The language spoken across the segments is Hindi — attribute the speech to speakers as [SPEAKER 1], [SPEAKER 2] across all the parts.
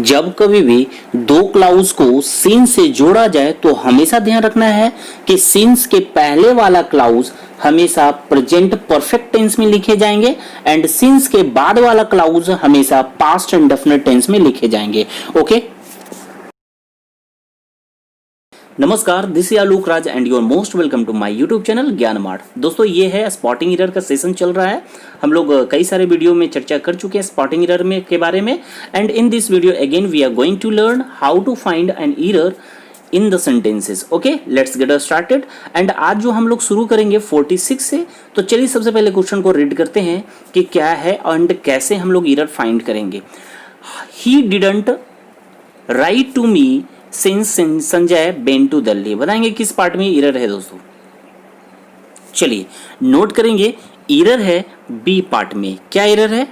[SPEAKER 1] जब कभी भी दो क्लाउज को सिंस से जोड़ा जाए तो हमेशा ध्यान रखना है कि सिंस के पहले वाला क्लाउज हमेशा प्रेजेंट परफेक्ट टेंस में लिखे जाएंगे एंड सिंस के बाद वाला क्लाउज हमेशा पास्ट इंडेफिनिट टेंस में लिखे जाएंगे। ओके, नमस्कार, this is Alok Raj and you are most welcome to my YouTube channel Gyan Mart. दोस्तों, ये है स्पॉटिंग एरर का सेशन चल रहा है। हम लोग कई सारे वीडियो में चर्चा कर चुके हैं स्पॉटिंग एरर में के बारे में and in this video again we are going to learn how to find an error in the sentences. Okay, let's get started. And आज जो हम लोग शुरू करेंगे 46 से, तो चलिए सबसे पहले क्वेश्चन को रीड करते हैं कि क्या है एंड कैसे हम लोग एरर फाइंड करेंगे। He didn't write to me since Sanjay बेन टू दिल्ली। बताएंगे किस पार्ट में एरर है दोस्तों। चलिए नोट करेंगे, एरर है बी पार्ट में। क्या एरर है?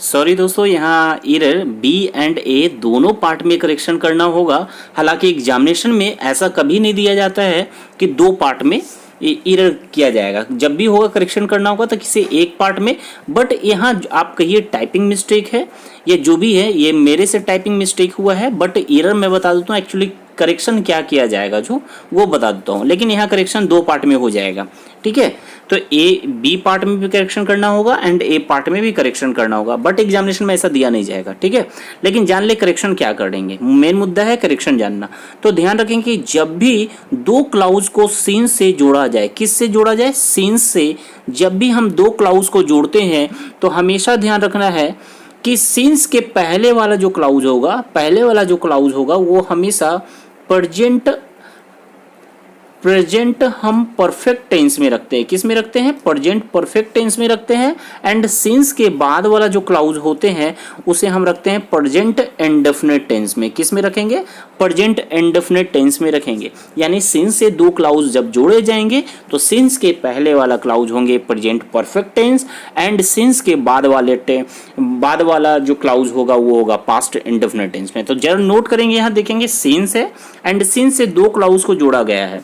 [SPEAKER 1] सॉरी दोस्तों, यहाँ एरर बी एंड ए दोनों पार्ट में करेक्शन करना होगा। हालांकि एग्जामिनेशन में ऐसा कभी नहीं दिया जाता है कि दो पार्ट में एरर किया जाएगा। जब भी होगा करेक्शन करना होगा तो किसी एक पार्ट में। बट यहाँ आप कहिए टाइपिंग मिस्टेक है या जो भी है, ये मेरे से टाइपिंग मिस्टेक हुआ है, बट एरर मैं बता देता हूँ एक्चुअली करेक्शन क्या किया जाएगा जो वो बता देता हूँ। लेकिन यहाँ करेक्शन दो पार्ट में हो जाएगा, ठीक है। तो ए बी पार्ट में भी करेक्शन करना होगा एंड ए पार्ट में भी करेक्शन करना होगा, बट एग्जामिनेशन में ऐसा दिया नहीं जाएगा, ठीक है। लेकिन जान ले करेक्शन क्या करेंगे, मेन मुद्दा है करेक्शन जानना। तो ध्यान रखें कि जब भी दो क्लाउज को सिंस से जोड़ा जाए, किस से जोड़ा जाए? सिंस से। जब भी हम दो क्लाउज को जोड़ते हैं तो हमेशा ध्यान रखना है कि सिंस के पहले वाला जो क्लाउज होगा वो हमेशा प्रेजेंट हम परफेक्ट टेंस में रखते हैं। किस में रखते हैं? प्रेजेंट परफेक्ट टेंस में रखते हैं। एंड सिंस के बाद वाला जो क्लाउज होते हैं उसे हम रखते हैं प्रेजेंट इंडेफिनिट टेंस में। किस में रखेंगे? प्रेजेंट इंडेफिनिट टेंस में रखेंगे। यानी सिंस से दो क्लाउज जब जोड़े जाएंगे तो सिंस के पहले वाला क्लाउज होंगे present perfect tense and since के बाद वाला जो क्लाउज होगा वो होगा पास्ट इंडेफिनिट टेंस में। तो जरा नोट करेंगे, यहाँ देखेंगे सिंस है एंड सिंस से दो क्लाउज को जोड़ा गया है।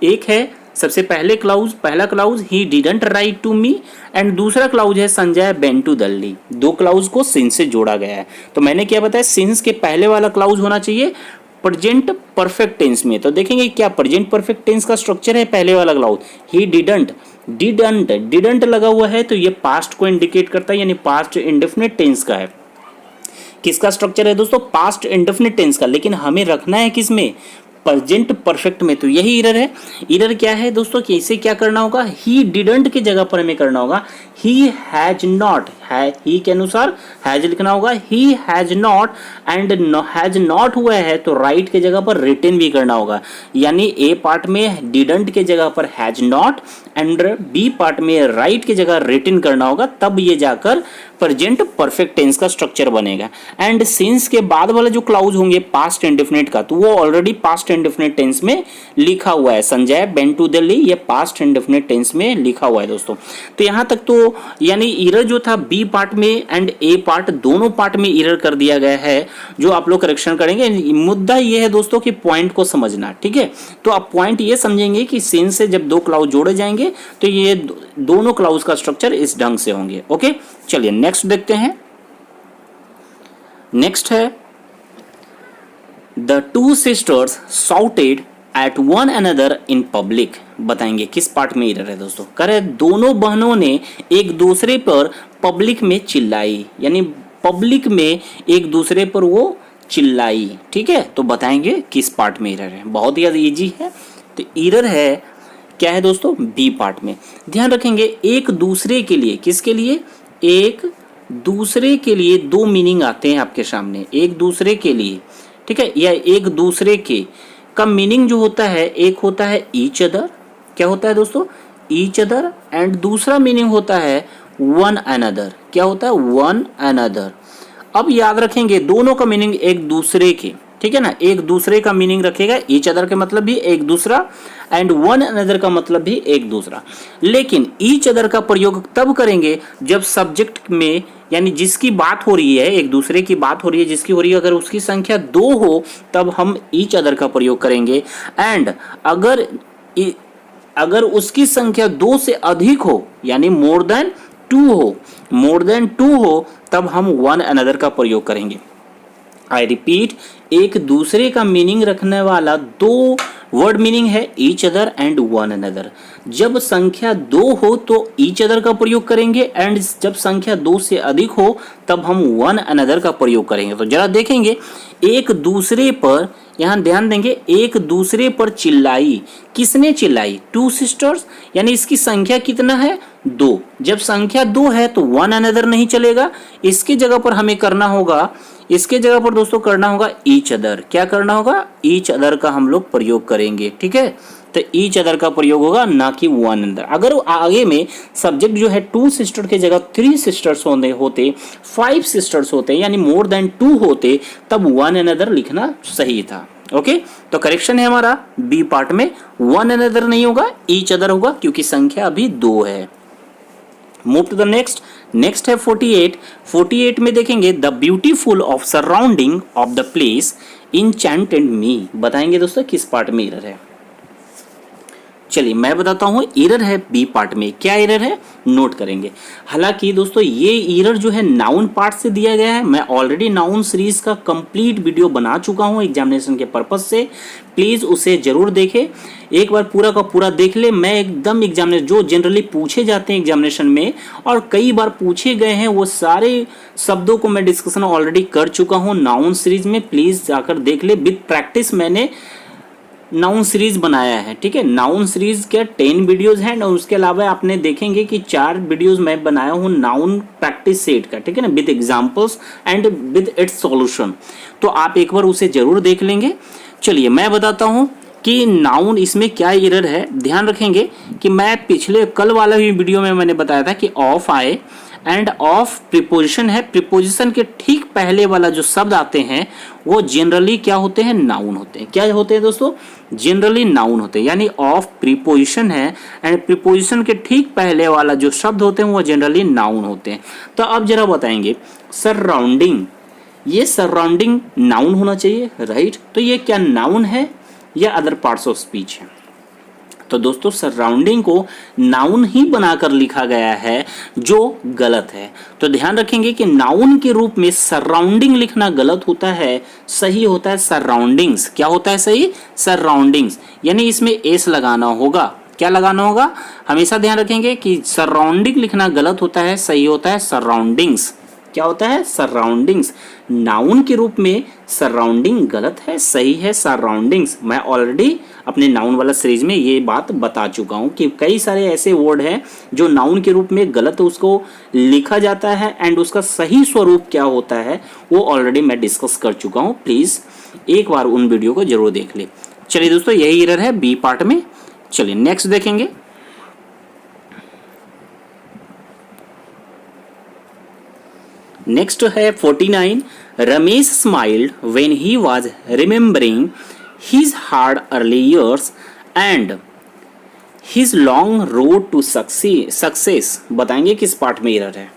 [SPEAKER 1] एक है सबसे पहला clause he didn't write to me and दूसरा क्लाउज है संजय बेन टू दिल्ली। दो क्लाउज को सिंस से जोड़ा गया है। तो मैंने क्या बताया, सिंस के पहले वाला क्लाउज होना चाहिए प्रेजेंट परफेक्ट टेंस में। तो देखेंगे क्या प्रेजेंट परफेक्ट टेंस का स्ट्रक्चर है। पहले वाला क्लाउज ही डिडंट लगा हुआ है तो ये पास्ट को इंडिकेट करता है, यानी पास्ट इंडेफिनिट टेंस का है। किसका स्ट्रक्चर है दोस्तों? पास्ट इंडेफिनिट टेंस का। लेकिन हमें रखना है किसमें? प्रेजेंट परफेक्ट में। तो यही एरर है। एरर क्या है दोस्तों कि इसे क्या करना होगा? ही डिडंट की जगह पर हमें करना होगा ही हैज नॉट। ही के अनुसार हैज लिखना होगा। He has not and has not हुआ है तो राइट के जगह पर रिटन भी करना होगा। यानी ए पार्ट में डिडंट के जगह पर has not and B part में राइट की जगह रिटन करना होगा, तब ये जाकर प्रेजेंट परफेक्ट टेंस का स्ट्रक्चर बनेगा। एंड सिंस के बाद वाला जो क्लाउज होंगे पास्ट इंडेफिनिट का, तो वो ऑलरेडी पास्ट इंडेफिनिट टेंस में लिखा हुआ है। संजय बेन टू दिल्ली ये पास्ट इंडेफिनिट टेंस में लिखा हुआ है दोस्तों। तो यहाँ तक तो यानी एरर जो था बी पार्ट में एंड ए पार्ट दोनों पार्ट में एरर कर दिया गया है, जो आप लोग करेक्शन करेंगे। मुद्दा ये है दोस्तों कि पॉइंट को समझना, ठीक है। तो आप पॉइंट ये समझेंगे कि सिंस से जब दो क्लाउज जोड़े जाएंगे तो ये दोनों क्लाउज का स्ट्रक्चर इस ढंग से होंगे। ओके, चलिए नेक्स्ट देखते हैं। नेक्स्ट है the two sisters shouted at one another in public. बताएंगे किस पार्ट में एरर है दोस्तों। करे दोनों बहनों ने एक दूसरे पर पब्लिक में चिल्लाई, यानी पब्लिक में एक दूसरे पर वो चिल्लाई, ठीक है। तो बताएंगे किस पार्ट में एरर है। बहुत ही इजी है। तो एरर है क्या है दोस्तों? बी पार्ट में। ध्यान रखेंगे एक दूसरे के लिए, किसके लिए? एक दूसरे के लिए दो मीनिंग आते हैं आपके सामने। एक दूसरे के लिए, ठीक है, या एक दूसरे के का मीनिंग जो होता है, एक होता है ईच अदर। क्या होता है दोस्तों? Each other. एंड दूसरा मीनिंग होता है वन अनदर। क्या होता है? One another. अब याद रखेंगे दोनों का मीनिंग एक दूसरे के, ठीक है ना। एक दूसरे का मीनिंग रखेगा, ईच अदर का मतलब भी एक दूसरा एंड वन अनदर का मतलब भी एक दूसरा। लेकिन ईच अदर का प्रयोग तब करेंगे जब सब्जेक्ट में, यानी जिसकी बात हो रही है, एक दूसरे की बात हो रही है, जिसकी हो रही है, अगर उसकी संख्या दो हो तब हम ईच अदर का प्रयोग करेंगे। एंड अगर उसकी संख्या दो से अधिक हो, यानी मोर देन टू हो तब हम वन अनदर का प्रयोग करेंगे। आई रिपीट, एक दूसरे का मीनिंग रखने वाला दो वर्ड मीनिंग है each other and one another. जब संख्या 2 हो तो ईच अदर का प्रयोग करेंगे एंड जब संख्या 2 से अधिक हो तब हम वन अनदर का प्रयोग करेंगे। तो जरा देखेंगे, एक दूसरे पर, यहां ध्यान देंगे, एक दूसरे पर चिल्लाई, किसने चिल्लाई? 2 सिस्टर्स, यानी इसकी संख्या कितना है? 2। जब संख्या 2 है तो वन अनदर नहीं चलेगा, इसकी जगह पर हमें करना होगा, इसके जगह पर दोस्तों करना होगा ईच अदर। क्या करना होगा? ईच अदर का हम लोग प्रयोग करेंगे। ठीक है, तो ईच अदर का प्रयोग होगा, ना कि वन अनदर। अगर आगे में सब्जेक्ट जो है 2 सिस्टर के जगह 3 सिस्टर्स होते 5 सिस्टर्स होते, यानी मोर देन 2 होते, तब वन अनदर लिखना सही था। ओके, तो करेक्शन है हमारा बी पार्ट में, वन अनदर नहीं होगा, ईच अदर होगा, क्योंकि संख्या अभी 2 है। मूव टू द नेक्स्ट है 48 में देखेंगे, the beautiful of surrounding of the place enchanted me. बताएंगे दोस्तों किस पार्ट में एरर है? चलिए मैं बताता हूँ, एरर है बी पार्ट में। क्या एरर है नोट करेंगे। हालांकि दोस्तों ये एरर जो है नाउन पार्ट से दिया गया है। मैं ऑलरेडी नाउन सीरीज का कंप्लीट वीडियो बना चुका हूँ एग्जामिनेशन के पर्पज से, प्लीज उसे जरूर देखें, एक बार पूरा का पूरा देख ले। मैं एकदम एग्जामिनेशन जो जनरली पूछे जाते हैं एग्जामिनेशन में और कई बार पूछे गए हैं, वो सारे शब्दों को मैं डिस्कशन ऑलरेडी कर चुका हूँ नाउन सीरीज में, प्लीज जाकर देख ले। विद प्रैक्टिस मैंने नाउन सीरीज बनाया है। ठीक है, नाउन सीरीज के 10 वीडियोस हैं और उसके अलावा आपने देखेंगे कि 4 वीडियोस मैं बनाया हूँ नाउन प्रैक्टिस सेट का। ठीक है ना, with examples and with its solution, तो आप एक बार उसे जरूर देख लेंगे। चलिए मैं बताता हूँ कि नाउन इसमें क्या एरर है। ध्यान रखेंगे कि मैं पिछले कल वाला भी वीडियो में मैंने बताया था कि ऑफ आए एंड ऑफ प्रीपोजिशन है, प्रीपोजिशन के ठीक पहले वाला जो शब्द आते हैं वो जनरली क्या होते हैं? नाउन होते हैं। क्या होते हैं दोस्तों? जनरली नाउन होते हैं, यानी ऑफ प्रीपोजिशन है एंड प्रीपोजिशन के ठीक पहले वाला जो शब्द होते हैं वो जनरली नाउन होते हैं। तो अब जरा बताएंगे, सराउंडिंग, ये सराउंडिंग नाउन होना चाहिए, राइट? तो ये क्या नाउन है या अदर पार्ट्स ऑफ स्पीच है? तो दोस्तों सराउंडिंग को नाउन ही बनाकर लिखा गया है, जो गलत है। तो ध्यान रखेंगे कि नाउन के रूप में सराउंडिंग लिखना गलत होता है, सही होता है सराउंडिंग्स। क्या होता है सही? सराउंडिंग्स, यानी इसमें एस लगाना होगा। क्या लगाना होगा? हमेशा ध्यान रखेंगे कि सराउंडिंग लिखना गलत होता है, सही होता है सराउंडिंग्स। क्या होता है? सराउंडिंग्स। नाउन के रूप में सराउंडिंग गलत है, सही है सराउंडिंग्स। मैं ऑलरेडी अपने नाउन वाला सीरीज में ये बात बता चुका हूँ कि कई सारे ऐसे वर्ड हैं जो नाउन के रूप में गलत उसको लिखा जाता है एंड उसका सही स्वरूप क्या होता है वो ऑलरेडी मैं डिस्कस कर चुका हूँ। प्लीज़ एक बार उन वीडियो को जरूर देख ले। चलिए दोस्तों यही एरर है बी पार्ट में। चलिए नेक्स्ट देखेंगे। नेक्स्ट है 49, Ramesh smiled when he was remembering his hard early years and his long road to success। बताएंगे किस पार्ट में एरर है?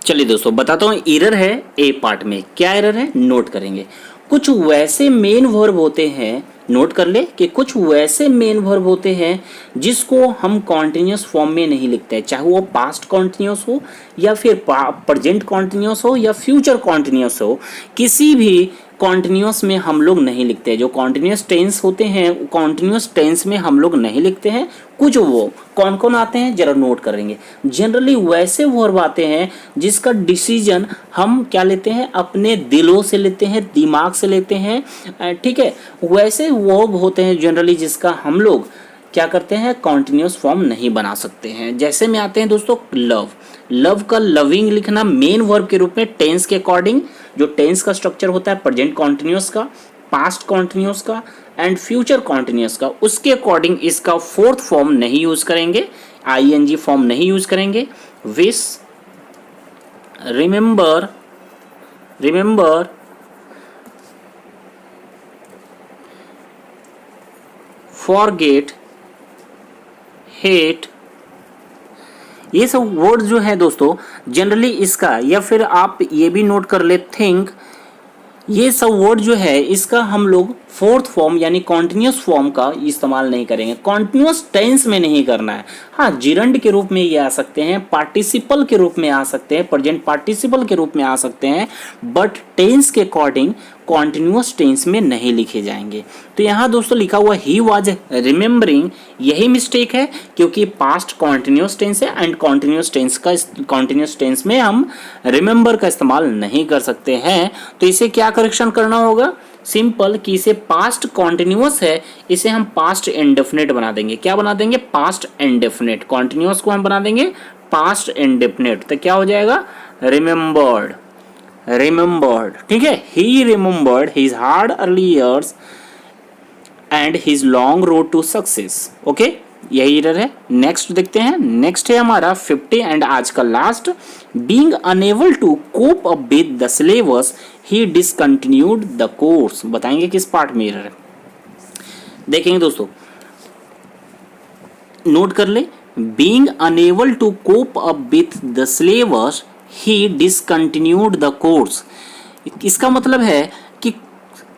[SPEAKER 1] चलिए दोस्तों बताता हूँ, एरर है ए पार्ट में। क्या एरर है नोट करेंगे। कुछ वैसे मेन वर्ब होते हैं, नोट कर ले कि कुछ वैसे मेन वर्ब होते हैं जिसको हम कॉन्टिन्यूस फॉर्म में नहीं लिखते हैं, चाहे वो पास्ट कॉन्टिन्यूस हो या फिर प्रेजेंट कॉन्टिन्यूस हो या फ्यूचर कॉन्टिन्यूस हो, किसी भी कॉन्टिन्यूस में हम लोग नहीं लिखते हैं। जो कॉन्टिन्यूस टेंस होते हैं कॉन्टिन्यूस टेंस में हम लोग नहीं लिखते हैं। कुछ वो कौन कौन आते हैं जरा नोट करेंगे। जनरली वैसे वर्ब आते हैं जिसका डिसीजन हम क्या लेते हैं? अपने दिलों से लेते हैं, दिमाग से लेते हैं। ठीक है, वैसे वर्ब होते हैं जनरली जिसका हम लोग क्या करते हैं? कॉन्टिन्यूस फॉर्म नहीं बना सकते हैं। जैसे में आते हैं दोस्तों लव, लव का लविंग लिखना मेन वर्ब के रूप में टेंस के अकॉर्डिंग, जो टेंस का स्ट्रक्चर होता है प्रेजेंट कॉन्टिन्यूस का, पास्ट कॉन्टिन्यूस का एंड फ्यूचर कॉन्टिन्यूस का, उसके अकॉर्डिंग इसका फोर्थ फॉर्म नहीं यूज करेंगे, आईएनजी फॉर्म नहीं यूज करेंगे। विश, रिमेंबर, फॉरगेट, हेट, ये सब वर्ड जो है दोस्तों जनरली इसका, या फिर आप ये भी नोट कर ले थिंक, ये सब वर्ड जो है इसका हम लोग फोर्थ फॉर्म यानी कॉन्टिन्यूस फॉर्म का इस्तेमाल नहीं करेंगे, कॉन्टिन्यूस टेंस में नहीं करना है। हाँ, जिरंड के रूप में ये आ सकते हैं, पार्टिसिपल के रूप में आ सकते हैं, प्रेजेंट पार्टिसिपल के रूप में आ सकते हैं, बट टेंस के अकॉर्डिंग कॉन्टिन्यूस टेंस में नहीं लिखे जाएंगे। तो यहाँ दोस्तों लिखा हुआ ही वाज रिमेम्बरिंग, यही मिस्टेक है क्योंकि पास्ट कॉन्टिन्यूस टेंस है एंड कॉन्टिन्यूस टेंस में हम रिमेम्बर का इस्तेमाल नहीं कर सकते हैं। तो इसे क्या करेक्शन करना होगा, सिंपल कि इसे पास्ट कॉन्टिन्यूस है, इसे हम पास्ट इंडेफिनिट बना देंगे। क्या बना देंगे, पास्ट इंडेफिनिट। कॉन्टिन्यूस को हम बना देंगे पास्ट इंडेफिनिट, तो क्या हो जाएगा, रिमेम्बर्ड, रिमेम्बर्ड। ठीक है, he remembered his hard early years and his long road to success. Okay, यही एरर है। नेक्स्ट देखते हैं, नेक्स्ट है हमारा 50 एंड आज का last, being unable to cope up with the syllabus he discontinued the course. बताएंगे किस पार्ट में एरर है, देखेंगे दोस्तों, नोट कर ले, being unable to cope up with the syllabus he discontinued the course. इसका मतलब है कि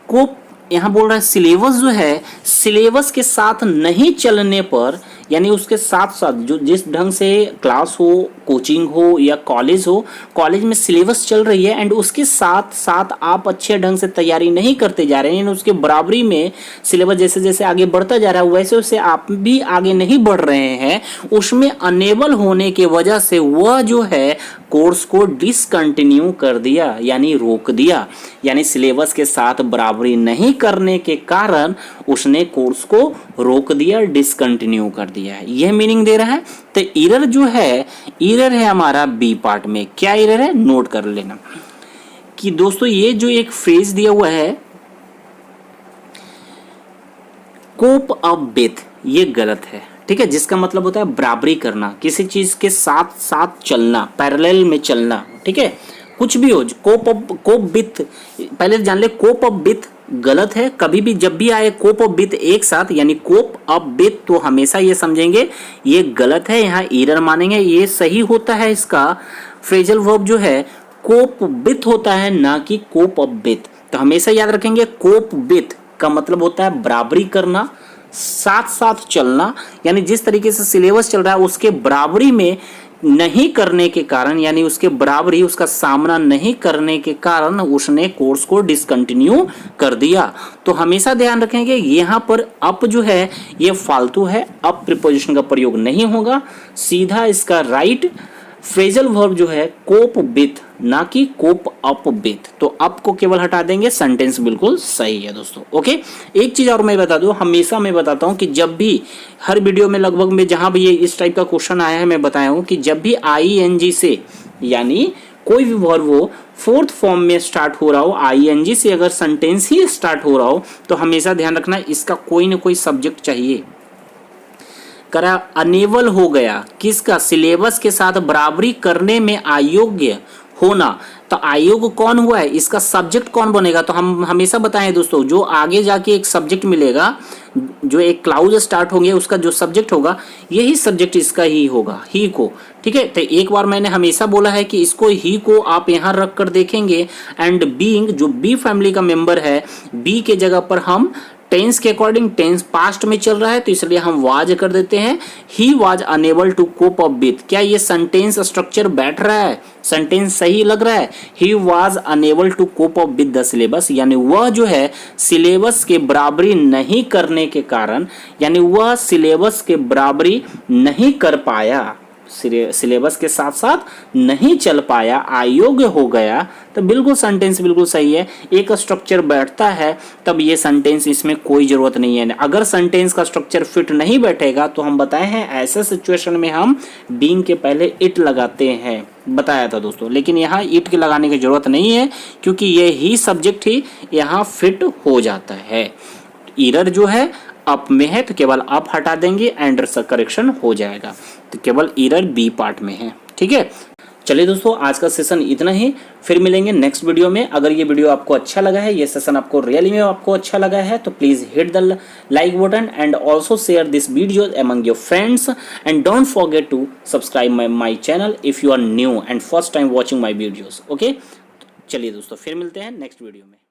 [SPEAKER 1] कोप यहाँ बोल रहा है सिलेबस जो है, सिलेबस के साथ नहीं चलने पर, यानी उसके साथ साथ जो जिस ढंग से क्लास हो, कोचिंग हो या कॉलेज हो, कॉलेज में सिलेबस चल रही है एंड उसके साथ साथ आप अच्छे ढंग से तैयारी नहीं करते जा रहे हैं, उसके बराबरी में सिलेबस जैसे जैसे आगे बढ़ता जा रहा है वैसे वैसे आप भी आगे नहीं बढ़ रहे हैं, उसमें अनेबल होने के वजह से वह जो है कोर्स को डिसकंटिन्यू कर दिया, यानी रोक दिया, यानी सिलेबस के साथ बराबरी नहीं करने के कारण उसने कोर्स को रोक दिया, डिसकंटिन्यू कर दिया है, यह मीनिंग दे रहा है। तो एरर जो है, एरर है हमारा बी पार्ट में। क्या एरर है, नोट कर लेना कि दोस्तों ये जो एक फ्रेज दिया हुआ है कोप अप विथ, ये गलत है। ठीक है, जिसका मतलब होता है बराबरी करना, किसी चीज के साथ साथ चलना, पैरेलल में चलना। ठीक है, कुछ भी हो, कोप विथ, पहले जान ले कोप अप विथ गलत है। कभी भी जब भी आए कोप अप विथ एक साथ यानी कोप अप विथ, तो हमेशा ये समझेंगे ये गलत है, यहाँ एरर मानेंगे। ये सही होता है, इसका फ्रेजल वर्ब जो है कोप विथ होता है, ना कि कोप अप विथ। तो हमेशा याद रखेंगे कोप विथ का मतलब होता है बराबरी करना, साथ साथ चलना, यानी जिस तरीके से सिलेबस चल रहा है उसके बराबरी में नहीं करने के कारण, यानी उसके बराबरी उसका सामना नहीं करने के कारण उसने कोर्स को डिसकंटिन्यू कर दिया। तो हमेशा ध्यान रखेंगे यहाँ पर अप जो है ये फालतू है, अप प्रीपोजिशन का प्रयोग नहीं होगा, सीधा इसका राइट फ्रेजल वर्ब जो है कोप विथ, ना कि कोप अप विथ। तो अप को केवल हटा देंगे, सेंटेंस बिल्कुल सही है दोस्तों। ओके, एक चीज और मैं बता दूं, हमेशा मैं बताता हूं कि जब भी हर वीडियो में लगभग में जहां भी ये इस टाइप का क्वेश्चन आया है, मैं बताया हूं कि जब भी ING से यानी कोई भी वर्ब हो फोर्थ फॉर्म में स्टार्ट हो रहा हो, ING से अगर सेंटेंस ही स्टार्ट हो रहा हो, तो हमेशा ध्यान रखना इसका कोई ना कोई सब्जेक्ट चाहिए। करा अनेबल हो गया, किसका, सिलेबस के साथ बराबरी करने में अयोग्य होना, तो अयोग्य कौन हुआ है, इसका सब्जेक्ट कौन बनेगा। तो हम हमेशा बताएं दोस्तों, जो आगे जाके एक सब्जेक्ट मिलेगा, जो एक क्लाउज स्टार्ट होंगे उसका जो सब्जेक्ट होगा यही सब्जेक्ट इसका ही होगा, ही को। ठीक है, तो एक बार मैंने हमेशा बोला है कि इसको ही को आप यहाँ रख कर देखेंगे एंड बीइंग जो बी फैमिली का मेंबर है, बी के जगह पर हम टेंस के अकॉर्डिंग, टेंस पास्ट में चल रहा है तो इसलिए हम वाज कर देते हैं, he was unable to cope up with. क्या ये सेंटेंस स्ट्रक्चर बैठ रहा है, सेंटेंस सही लग रहा है, he was unable to cope up with the syllabus, यानी वह जो है सिलेबस के बराबरी नहीं करने के कारण, यानी वह सिलेबस के बराबरी नहीं कर पाया, सिलेबस के साथ साथ नहीं चल पाया, अयोग्य हो गया। तो बिल्कुल सेंटेंस बिल्कुल सही है, एक स्ट्रक्चर बैठता है तब ये सेंटेंस, इसमें कोई जरूरत नहीं है। अगर सेंटेंस का स्ट्रक्चर फिट नहीं बैठेगा तो हम बताए हैं ऐसे सिचुएशन में हम बीइंग के पहले इट लगाते हैं, बताया था दोस्तों। लेकिन यहाँ इट के लगाने की जरूरत नहीं है क्योंकि ये ही सब्जेक्ट ही यहाँ फिट हो जाता है। एरर जो है अप में है तो केवल अप हटा देंगे एंड करेक्शन हो जाएगा। तो केवल एरर बी पार्ट में है। ठीक है, चलिए दोस्तों आज का सेशन इतना ही, फिर मिलेंगे नेक्स्ट वीडियो में। अगर ये वीडियो आपको अच्छा लगा है, ये सेशन आपको रियली में आपको अच्छा लगा है तो please hit the like button and also share this video among your friends and don't forget to subscribe my channel if you are new and first time watching my videos. Okay, चलिए दोस्तों फिर मिलते हैं नेक्स्ट वीडियो में।